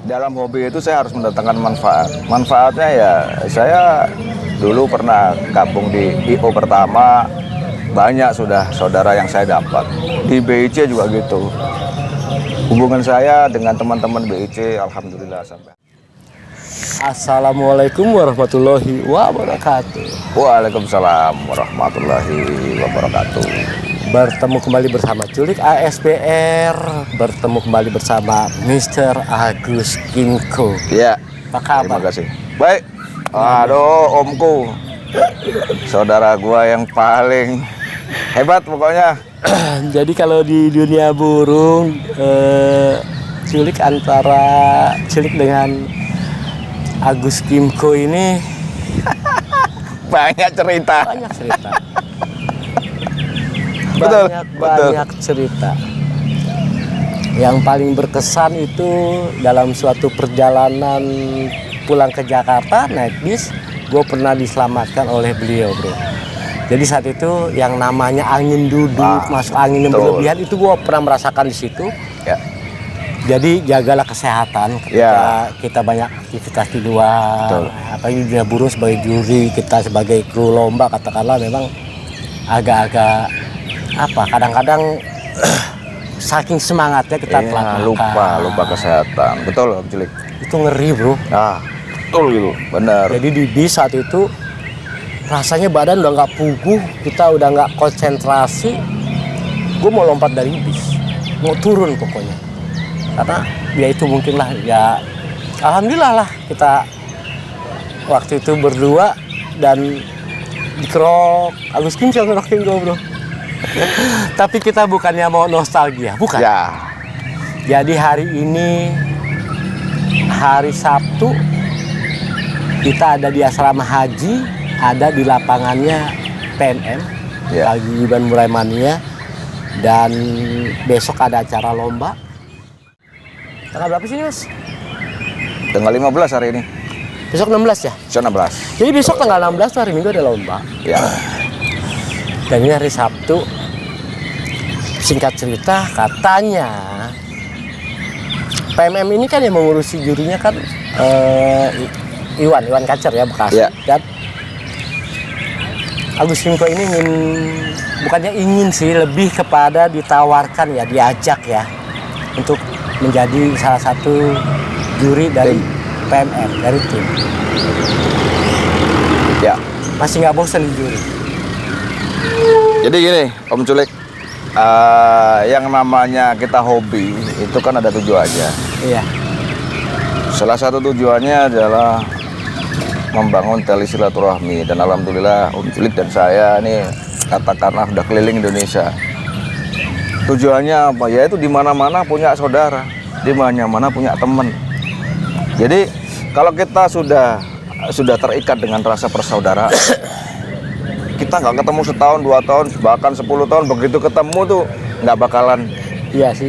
dalam hobi itu saya harus mendatangkan manfaat. Manfaatnya ya, saya dulu pernah gabung di IO pertama, banyak sudah saudara yang saya dapat. Di BIC juga gitu. Hubungan saya dengan teman-teman BIC, alhamdulillah sampai. Assalamualaikum warahmatullahi wabarakatuh. Waalaikumsalam warahmatullahi wabarakatuh. Bertemu kembali bersama Culik ASPR. Bertemu kembali bersama Mr. Agus Kimco. Ya, apa kabar? terima kasih. Baik. Aduh, omku, saudara gua yang paling hebat pokoknya. Jadi kalau di dunia burung, Culik antara Culik dengan Agus Kimco ini banyak cerita. banyak cerita. Betul, Banyak cerita. Yang paling berkesan itu dalam suatu perjalanan pulang ke Jakarta naik bis, gue pernah diselamatkan oleh beliau, bro. Jadi saat itu yang namanya angin duduk, masuk angin yang berlebihan itu gue pernah merasakan di situ. Ya. Jadi jagalah kesehatan ketika kita banyak aktivitas di luar. Apalagi di dunia burung sebagai juri, kita sebagai kru lomba katakanlah memang agak-agak kadang-kadang saking semangatnya kita telat lupa kesehatan. Betul, Om Cilik. Itu ngeri, bro. Betul gitu, benar. Jadi di bis saat itu rasanya badan udah nggak puguh, kita udah nggak konsentrasi. Gue mau lompat dari bis, mau turun pokoknya. Karena ya itu mungkin lah, ya alhamdulillah lah kita waktu itu berdua dan dikerok Agus Kimco ngerokin gue, bro. Tapi kita bukannya mau nostalgia, bukan. Ya. Jadi hari ini hari Sabtu kita ada di asrama haji, ada di lapangannya PMM, Paguyuban Murai Mania, dan besok ada acara lomba. Tanggal berapa sih, Mas? Tanggal 15 hari ini. Besok 16 ya? Besok 16. Jadi besok tanggal 16 tuh hari Minggu ada lomba. Ya. Dan ini hari Sabtu. Singkat cerita, katanya PMM ini kan yang mengurusi jurinya kan Iwan Kacer ya, Bekasi. Ya. Dan Agus Kimco ini bukannya ingin sih, lebih kepada ditawarkan ya, diajak ya untuk menjadi salah satu juri dari PMM, dari tim. Ya. Masih nggak bosan di juri. Jadi gini, Om Culik, yang namanya kita hobi itu kan ada tujuannya. Iya. Salah satu tujuannya adalah membangun tali silaturahmi, dan alhamdulillah Om Culik dan saya ini katakanlah udah keliling Indonesia. Tujuannya apa? Ya itu di mana-mana punya saudara, di mana-mana punya teman. Jadi kalau kita sudah terikat dengan rasa persaudaraan, kita nggak ketemu setahun, 2 tahun, bahkan 10 tahun, begitu ketemu tuh nggak bakalan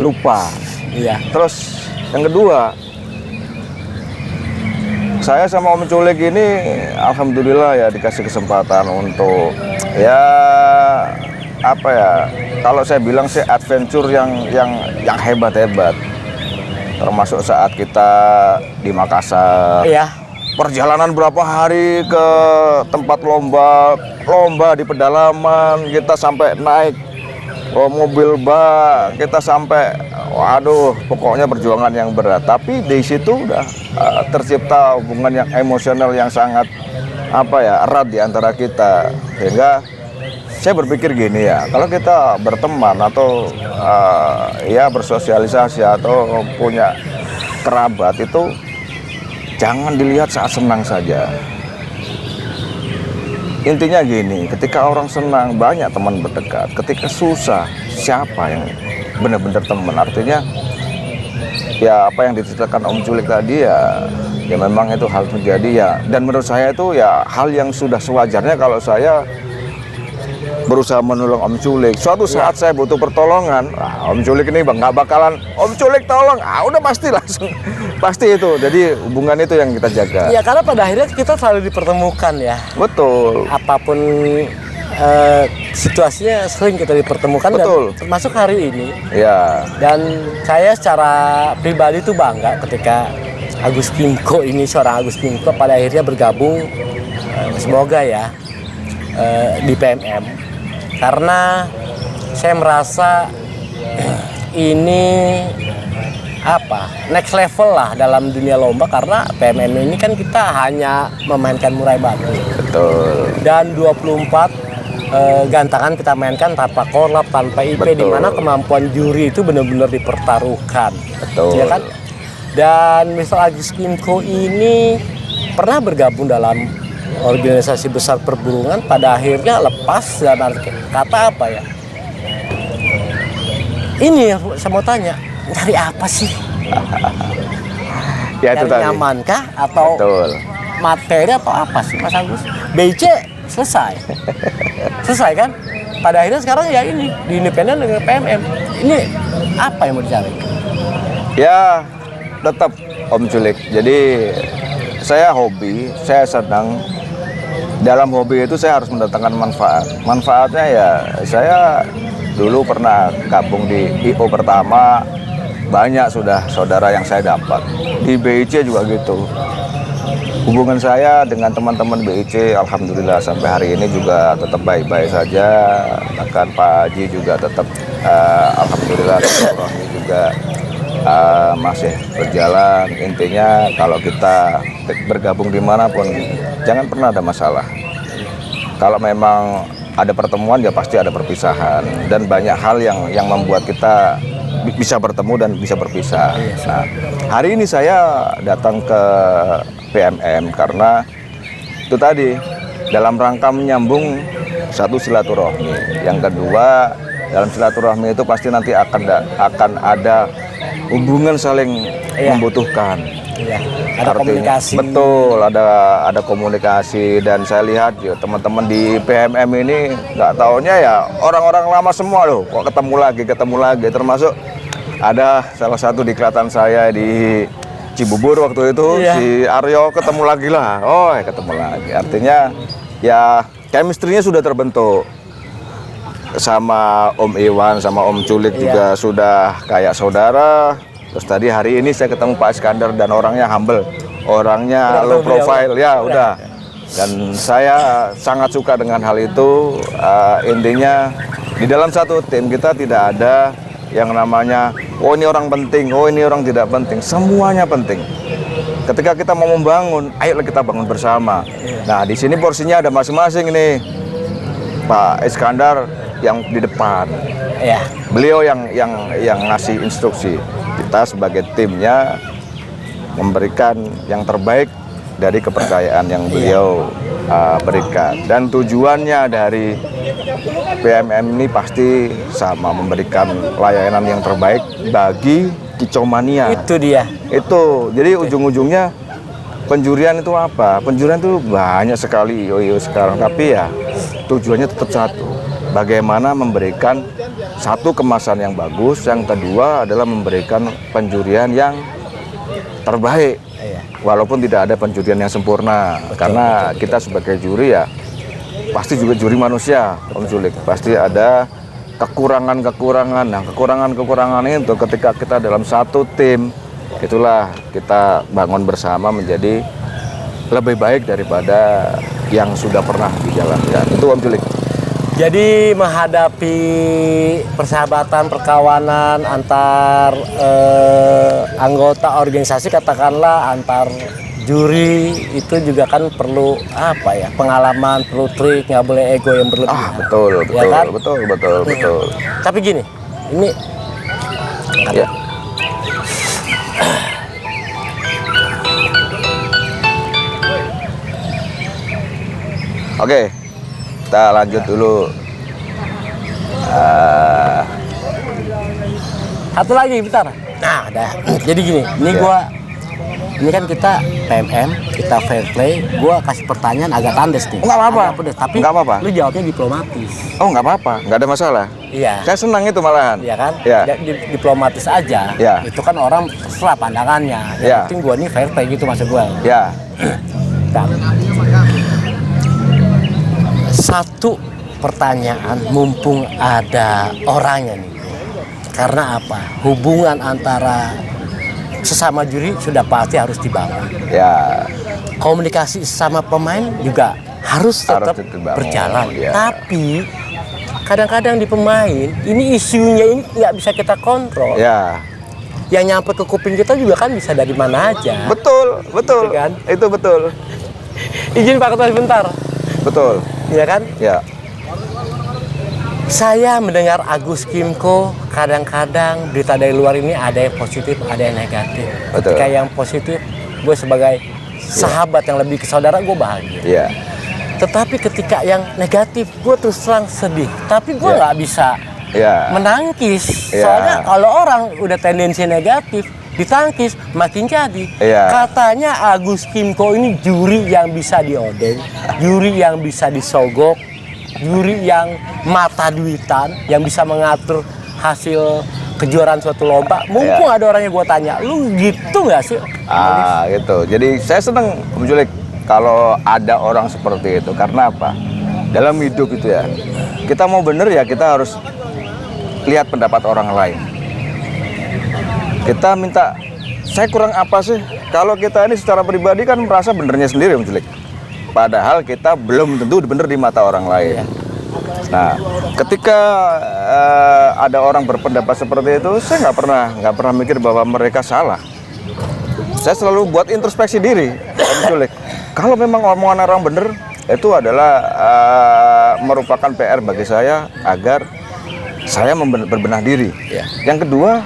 lupa. Iya. Terus yang kedua, saya sama Om Culik ini alhamdulillah ya dikasih kesempatan untuk kalau saya bilang sih adventure yang hebat-hebat. Termasuk saat kita di Makassar. Iya. Perjalanan berapa hari ke tempat lomba di pedalaman, kita sampai naik mobil bak, kita sampai, waduh, pokoknya perjuangan yang berat. Tapi di situ udah tercipta hubungan yang emosional yang sangat erat di antara kita. Sehingga saya berpikir gini ya, kalau kita berteman atau bersosialisasi atau punya kerabat itu jangan dilihat saat senang saja. Intinya gini, ketika orang senang banyak teman berdekat, ketika susah siapa yang benar-benar teman? Artinya ya apa yang diceritakan Om Culik tadi ya memang itu hal terjadi ya, dan menurut saya itu ya hal yang sudah sewajarnya kalau saya berusaha menolong Om Culik. Suatu saat saya butuh pertolongan, Om Culik ini nggak bakalan Om Culik tolong, udah pasti langsung pasti itu. Jadi hubungan itu yang kita jaga. Ya karena pada akhirnya kita selalu dipertemukan ya. Betul. Apapun situasinya sering kita dipertemukan. Betul. Dan termasuk hari ini. Ya. Dan saya secara pribadi tuh bangga ketika Agus Kimco ini, seorang Agus Kimco pada akhirnya bergabung, semoga ya, di PMM, karena saya merasa ini next level lah dalam dunia lomba, karena PMM ini kan kita hanya memainkan murai batu. Betul. Dan 24 gantangan kita mainkan tanpa korlap, tanpa IP, di mana kemampuan juri itu benar-benar dipertaruhkan. Betul. Ya kan? Dan Mr. Agus Kimco ini pernah bergabung dalam organisasi besar perburungan, pada akhirnya lepas, dan kata apa ya? Ini ya, saya mau tanya, cari apa sih? Ya itu Cari tadi. nyamankah atau Betul. materi atau apa sih, Mas Agus? BC selesai, selesai kan? Pada akhirnya sekarang ya ini di independen dengan PMM. Ini apa yang mau dicari? Ya tetap Om Culik. Jadi saya hobi, saya senang. Dalam hobi itu saya harus mendatangkan manfaat. Manfaatnya ya, saya dulu pernah gabung di IO pertama, banyak sudah saudara yang saya dapat. Di BIC juga gitu. Hubungan saya dengan teman-teman BIC, alhamdulillah sampai hari ini juga tetap baik-baik saja. Bahkan Pak Haji juga tetap, alhamdulillah, silaturahmi juga masih berjalan. Intinya kalau kita bergabung dimanapun, jangan pernah ada masalah. Kalau memang ada pertemuan, ya pasti ada perpisahan. Dan banyak hal yang membuat kita bisa bertemu dan bisa berpisah. Nah, hari ini saya datang ke PMM karena itu tadi, dalam rangka menyambung satu silaturahmi. Yang kedua, dalam silaturahmi itu pasti nanti akan ada hubungan saling membutuhkan. Iya, ada komunikasi. Betul, ada komunikasi. Dan saya lihat ya, teman-teman di PMM ini nggak taunya ya orang-orang lama semua loh, kok ketemu lagi. Termasuk ada salah satu di kelihatan saya di Cibubur waktu itu, si Aryo ketemu lagi lah. Ketemu lagi. Artinya ya chemistry-nya sudah terbentuk. Sama Om Iwan, sama Om Culik juga sudah kayak saudara. Terus tadi hari ini saya ketemu Pak Iskandar dan orangnya humble, orangnya low profile, ya udah. Dan saya sangat suka dengan hal itu. Intinya di dalam satu tim kita tidak ada yang namanya ini orang penting, ini orang tidak penting. Semuanya penting. Ketika kita mau membangun, ayo kita bangun bersama. Nah, di sini porsinya ada masing-masing nih. Pak Iskandar yang di depan. Beliau yang ngasih instruksi. Kita sebagai timnya memberikan yang terbaik dari kepercayaan yang beliau berikan. Dan tujuannya dari PMM ini pasti sama, memberikan layanan yang terbaik bagi Kicomania. Itu dia. Itu. Jadi ujung-ujungnya penjurian itu apa? Penjurian itu banyak sekali sekarang. Tapi ya tujuannya tetap satu. Bagaimana memberikan satu kemasan yang bagus, yang kedua adalah memberikan penjurian yang terbaik. Walaupun tidak ada penjurian yang sempurna, karena kita sebagai juri ya pasti juga juri manusia, Om Julik. Pasti ada kekurangan-kekurangan. Nah, kekurangan-kekurangan itu ketika kita dalam satu tim, itulah kita bangun bersama menjadi lebih baik daripada yang sudah pernah dijalankan. Itu Om Julik. Jadi menghadapi persahabatan, perkawanan antar anggota organisasi, katakanlah antar juri, itu juga kan perlu pengalaman, perlu trik, nggak boleh ego yang berlebihan. Betul, ya kan? betul. Tapi gini, ini Oke, kita lanjut dulu. Satu lagi, bentar. Nah, dah. Jadi gini, ini kan kita PMM, kita fair play. Gua kasih pertanyaan agak tandes nih. Nggak apa-apa. Agak pedes, tapi nggak apa-apa. lu jawabnya diplomatis. Oh, nggak apa-apa, nggak ada masalah. Iya. Saya senang itu malahan. Iya kan? Iya. Diplomatis aja. Iya. Itu kan orang terserah pandangannya. Yang Iya. penting gua nih fair play gitu maksud gua. Ya. Satu pertanyaan, mumpung ada orangnya nih. Karena apa? Hubungan antara sesama juri sudah pasti harus dibangun. Ya. Komunikasi sesama pemain juga harus tetap dibangun, berjalan. ya. Tapi kadang-kadang di pemain ini isunya ini nggak bisa kita kontrol. Ya. Yang nyampe ke kuping kita juga kan bisa dari mana aja. Betul. Gitu kan? Itu betul. Izin Pak Ketua sebentar. Betul. Ya kan? Ya. Saya mendengar Agus Kimco kadang-kadang berita dari luar ini ada yang positif, ada yang negatif. Betul. Ketika yang positif, gue sebagai sahabat yang lebih ke saudara, gue bahagia. Iya. Tetapi ketika yang negatif, gue terus terang sedih. Tapi gue Iya. nggak bisa Iya. menangkis. Iya. Soalnya kalau orang udah tendensi negatif, ditangkis makin jadi. Iya. Katanya Agus Kimco ini juri yang bisa diodeng, juri yang bisa disogok, juri yang mata duitan, yang bisa mengatur hasil kejuaraan suatu lomba. Mumpung Iya. ada orang yang gue tanya, lu gitu nggak sih? Gitu. Jadi saya senang, Om Julik, kalau ada orang seperti itu. Karena apa? Dalam hidup itu ya, kita mau bener ya kita harus lihat pendapat orang lain. Kita minta, saya kurang apa sih? Kalau kita ini secara pribadi kan merasa benernya sendiri, Om Julik. Padahal kita belum tentu bener di mata orang lain. Nah, ketika ada orang berpendapat seperti itu, saya nggak pernah mikir bahwa mereka salah. Saya selalu buat introspeksi diri, Om Julik. Kalau memang omongan orang bener, itu adalah merupakan PR bagi saya agar saya berbenah diri. Ya. Yang kedua,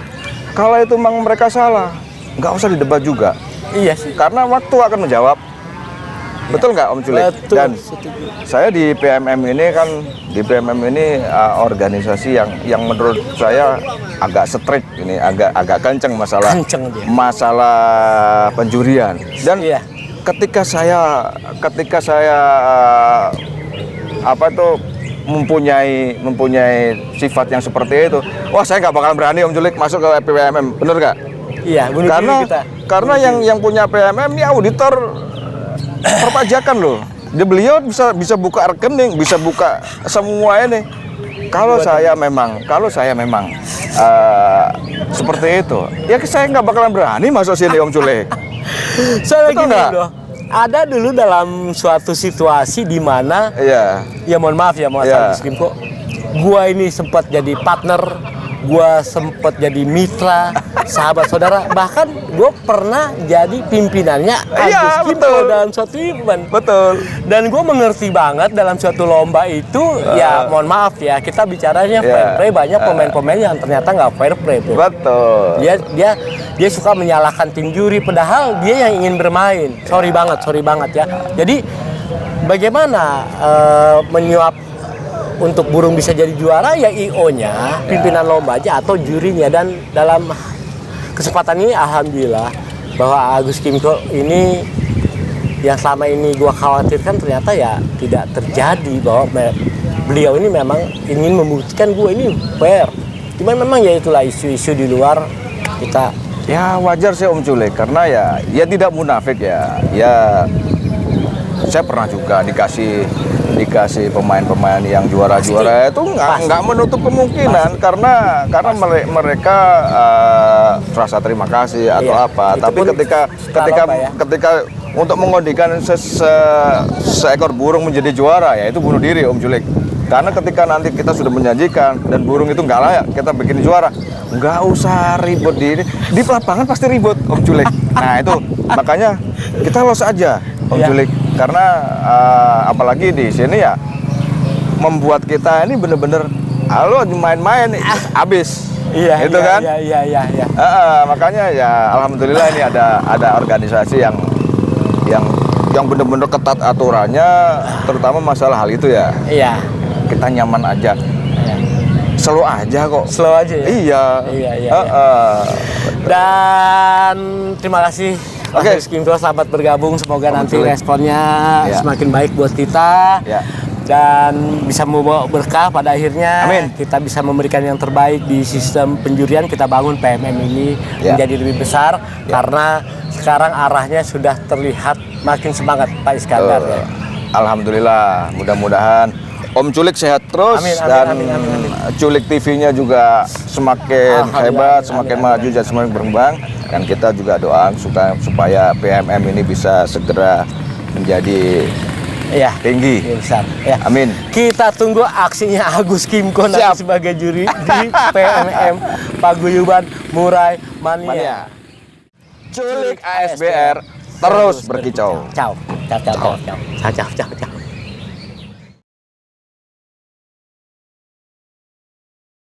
kalau itu memang mereka salah, nggak usah didebat juga. Iya sih. Karena waktu akan menjawab. Betul nggak, Om Julik? Betul. Dan saya di PMM ini organisasi yang menurut saya agak strict ini, agak kenceng masalah Kenceng dia. masalah penjurian. Dan Iya. ketika saya mempunyai sifat yang seperti itu, wah saya nggak bakalan berani, Om Julik, masuk ke PMM, bener nggak? Iya, bunuh diri kita. Karena yang punya PMM ini auditor perpajakan loh. Beliau bisa buka rekening, bisa buka semua ini. Kalau saya memang seperti itu, ya saya nggak bakalan berani masuk sini, Om Julik. Soalnya Betul gini nggak? loh, ada dulu dalam suatu situasi di mana, Iya. ya mohon maaf ya Mas Iya. Agus Kimco, gua ini sempat jadi partner, gua sempat jadi mitra, sahabat saudara, bahkan gua pernah jadi pimpinannya Iya, Agus Kimco betul. dalam suatu event. Betul. Dan gue mengerti banget dalam suatu lomba itu, ya mohon maaf ya, kita bicaranya Iya. fair play, banyak pemain-pemain yang ternyata nggak fair play, bro. Betul. Dia suka menyalahkan tim juri, padahal dia yang ingin bermain. Sorry banget ya. Jadi bagaimana menyuap untuk burung bisa jadi juara, ya IO-nya, pimpinan lomba aja atau jurinya. Dan dalam kesempatan ini alhamdulillah bahwa Agus Kimco ini yang selama ini gua khawatirkan ternyata ya tidak terjadi, bahwa beliau ini memang ingin membuktikan gua ini fair. Cuman memang ya itulah isu-isu di luar kita. Ya wajar sih, Om Julik, karena ya tidak munafik ya. Ya saya pernah juga dikasih pemain-pemain yang juara-juara itu nggak menutup kemungkinan karena mereka rasa terima kasih atau Iya, apa. itu Tapi pun ketika untuk mengondikan seekor burung menjadi juara, ya itu bunuh diri, Om Julik. Karena ketika nanti kita sudah menjanjikan dan burung itu nggak layak kita bikin juara, nggak usah ribut di lapangan pasti ribut, Om Julik. Nah itu makanya kita los aja, Om Iya. Julik. Karena apalagi di sini ya membuat kita ini bener-bener halo main-main habis. Iya, itu iya, kan? Iya. Makanya ya alhamdulillah ini ada organisasi yang bener-bener ketat aturannya, terutama masalah hal itu ya. Iya. Kita nyaman aja, slow aja kok. Slow aja ya. Iya. Dan terima kasih Oke. Agus Kimco, selamat bergabung. Semoga nanti Julik. responnya Ya. semakin baik buat kita. Ya. Dan bisa membawa berkah pada akhirnya. Amin. Kita bisa memberikan yang terbaik di sistem penjurian. Kita bangun PMM ini Ya. menjadi lebih besar karena sekarang arahnya sudah terlihat makin semangat Pak Iskandar. Ya. Alhamdulillah, mudah-mudahan Om Culik sehat terus Amin, amin, dan amin, amin, amin. Culik TV-nya juga semakin Alhamdulillah, hebat, amin, semakin amin, maju dan semakin berkembang. Dan kita juga doa supaya PMM ini bisa segera menjadi Ya, tinggi. besar. Ya. Amin. Kita tunggu aksinya Agus Kimko nanti Siap. sebagai juri di PMM Paguyuban Murai Mania. Mania. Culik ASBR terus berkicau. Ciao. Ciao, ciao, ciao, ciao. Ciao, ciao, ciao.